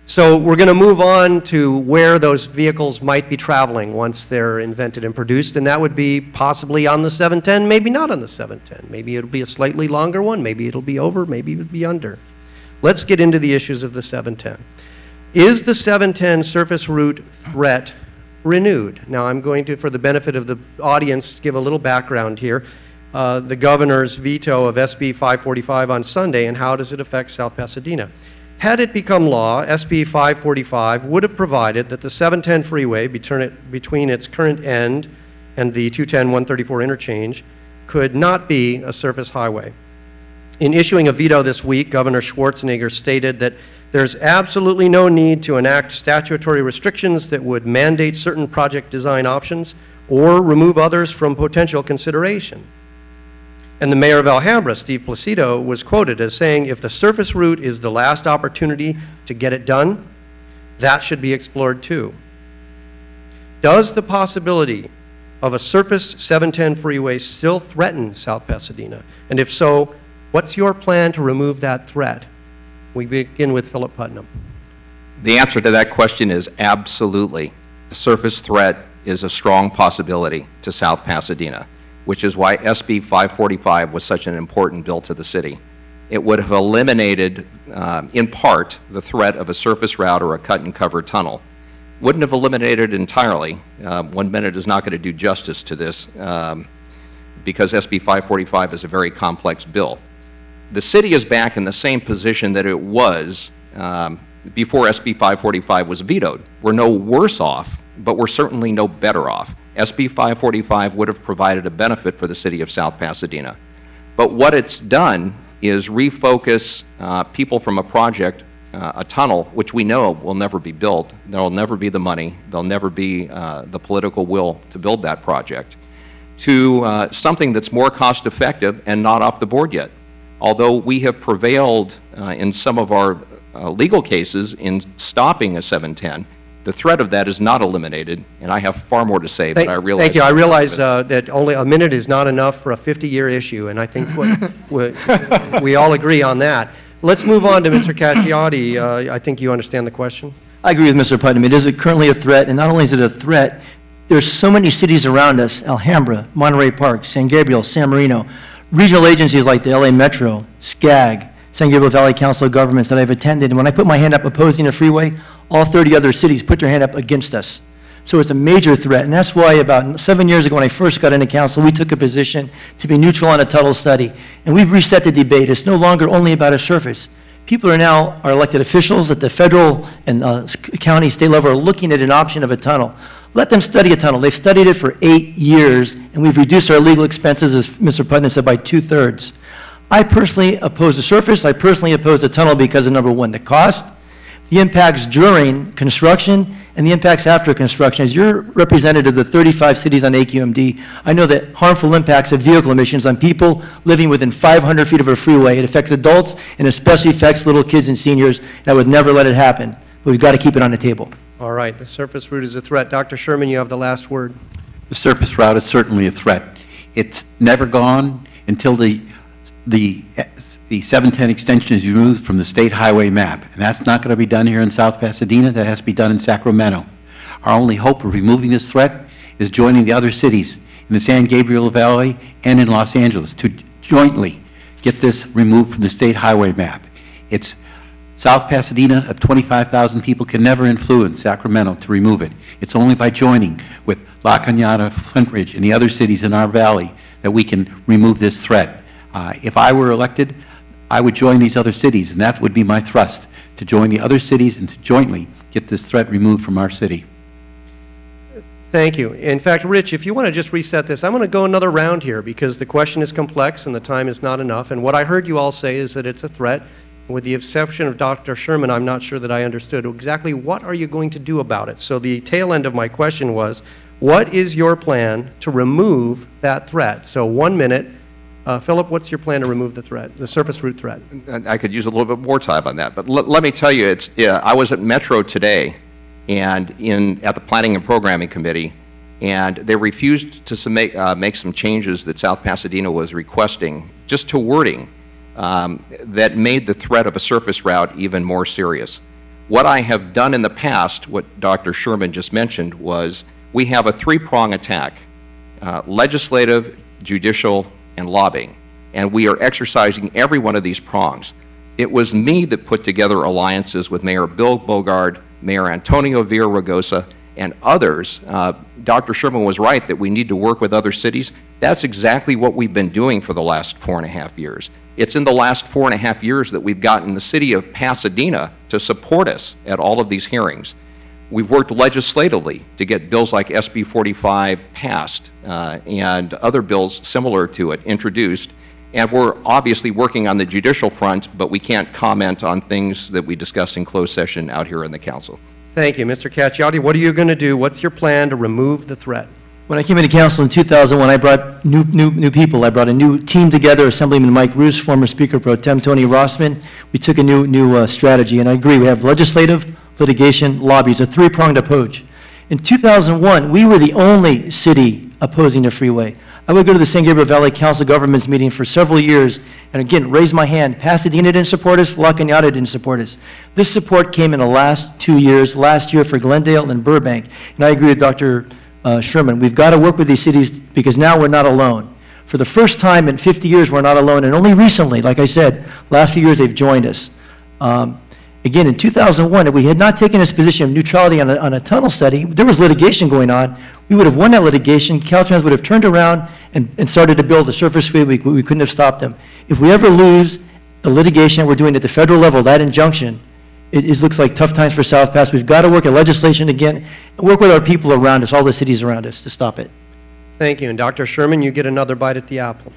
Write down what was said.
So we're going to move on to where those vehicles might be traveling once they're invented and produced, and that would be possibly on the 710, maybe not on the 710. Maybe it'll be a slightly longer one, maybe it'll be over, maybe it'll be under. Let's get into the issues of the 710. Is the 710 surface route threat renewed? Now I'm going to, for the benefit of the audience, give a little background here. The governor's veto of SB 545 on Sunday, and how does it affect South Pasadena? Had it become law, SB 545 would have provided that the 710 freeway between its current end and the 210-134 interchange could not be a surface highway. In issuing a veto this week, Governor Schwarzenegger stated that there's absolutely no need to enact statutory restrictions that would mandate certain project design options or remove others from potential consideration. And the mayor of Alhambra, Steve Placido, was quoted as saying, if the surface route is the last opportunity to get it done, that should be explored too. Does the possibility of a surface 710 freeway still threaten South Pasadena? And if so, what's your plan to remove that threat? We begin with Philip Putnam. The answer to that question is absolutely. A surface threat is a strong possibility to South Pasadena, which is why SB 545 was such an important bill to the city. It would have eliminated, in part, the threat of a surface route or a cut-and-cover tunnel. Wouldn't have eliminated it entirely. 1 minute is not going to do justice to this because SB 545 is a very complex bill. The city is back in the same position that it was before SB 545 was vetoed. We're no worse off, but we're certainly no better off. SB 545 would have provided a benefit for the city of South Pasadena. But what it's done is refocus people from a project, a tunnel, which we know will never be built. There will never be the money. There'll never be the political will to build that project, to something that's more cost effective and not off the board yet. Although we have prevailed in some of our legal cases in stopping a 710, the threat of that is not eliminated, and I have far more to say, but I realize... Thank you. I realize that only a minute is not enough for a 50-year issue, and I think we all agree on that. Let's move on to Mr. Cacciati. I think you understand the question. I agree with Mr. Putnam. It is currently a threat, and not only is it a threat, there's so many cities around us, Alhambra, Monterey Park, San Gabriel, San Marino, regional agencies like the LA Metro, SCAG, San Gabriel Valley Council of Governments that I've attended, and when I put my hand up opposing a freeway, all 30 other cities put their hand up against us. So it's a major threat, and that's why about 7 years ago when I first got into council, we took a position to be neutral on a tunnel study, and we've reset the debate. It's no longer only about a surface. People are now, our elected officials at the federal and county, state level are looking at an option of a tunnel. Let them study a tunnel. They've studied it for 8 years, and we've reduced our legal expenses, as Mr. Putnam said, by 2/3. I personally oppose the surface. I personally oppose the tunnel because of, number one, the cost, the impacts during construction, and the impacts after construction. As your representative of the 35 cities on AQMD, I know that harmful impacts of vehicle emissions on people living within 500 feet of a freeway. It affects adults and especially affects little kids and seniors, and I would never let it happen. But we've got to keep it on the table. All right, the surface route is a threat. Dr. Sherman, you have the last word. The surface route is certainly a threat. It's never gone until the 710 extension is removed from the state highway map, and that's not going to be done here in South Pasadena. That has to be done in Sacramento. Our only hope of removing this threat is joining the other cities in the San Gabriel Valley and in Los Angeles to jointly get this removed from the state highway map. It's South Pasadena, of 25,000 people, can never influence Sacramento to remove it. It's only by joining with La Cañada, Flint Ridge, and the other cities in our valley that we can remove this threat. If I were elected, I would join these other cities, and that would be my thrust, to join the other cities and to jointly get this threat removed from our city. Thank you. In fact, Rich, if you want to just reset this, I'm going to go another round here because the question is complex and the time is not enough. And what I heard you all say is that it's a threat. With the exception of Dr. Sherman, I'm not sure that I understood exactly what are you going to do about it. So the tail end of my question was, what is your plan to remove that threat? So 1 minute. Philip, what's your plan to remove the threat, the surface route threat? I could use a little bit more time on that, but let me tell you, I was at Metro today and at the Planning and Programming Committee, and they refused to make some changes that South Pasadena was requesting, just to wording, that made the threat of a surface route even more serious. What I have done in the past, what Dr. Sherman just mentioned, was we have a three-prong attack: legislative, judicial, and lobbying. And we are exercising every one of these prongs. It was me that put together alliances with Mayor Bill Bogard, Mayor Antonio Villaraigosa, and others. Dr. Sherman was right that we need to work with other cities. That's exactly what we've been doing for the last 4.5 years. It's in the last 4.5 years that we've gotten the city of Pasadena to support us at all of these hearings. We've worked legislatively to get bills like SB 45 passed and other bills similar to it introduced. And we're obviously working on the judicial front, but we can't comment on things that we discuss in closed session out here in the council. Thank you. Mr. Cacciatti, what are you going to do? What's your plan to remove the threat? When I came into council in 2001, I brought new people. I brought a new team together, Assemblyman Mike Roos, former Speaker Pro Tem Tony Rossman. We took a new strategy, and I agree. We have legislative, litigation, lobbies, a three-pronged approach. In 2001, we were the only city opposing the freeway. I would go to the San Gabriel Valley Council Governments meeting for several years, and again, raise my hand. Pasadena didn't support us, La Cañada didn't support us. This support came in the last 2 years, last year for Glendale and Burbank. And I agree with Dr. Sherman. We've got to work with these cities because now we're not alone. For the first time in 50 years, we're not alone, and only recently, like I said, last few years, they've joined us. Again, in 2001, if we had not taken this position of neutrality on a tunnel study, there was litigation going on. We would have won that litigation. Caltrans would have turned around and started to build the surface freeway. We couldn't have stopped them. If we ever lose the litigation that we're doing at the federal level, that injunction, it looks like tough times for South Pass. We've got to work at legislation again and work with our people around us, all the cities around us, to stop it. Thank you. And Dr. Sherman, you get another bite at the apple.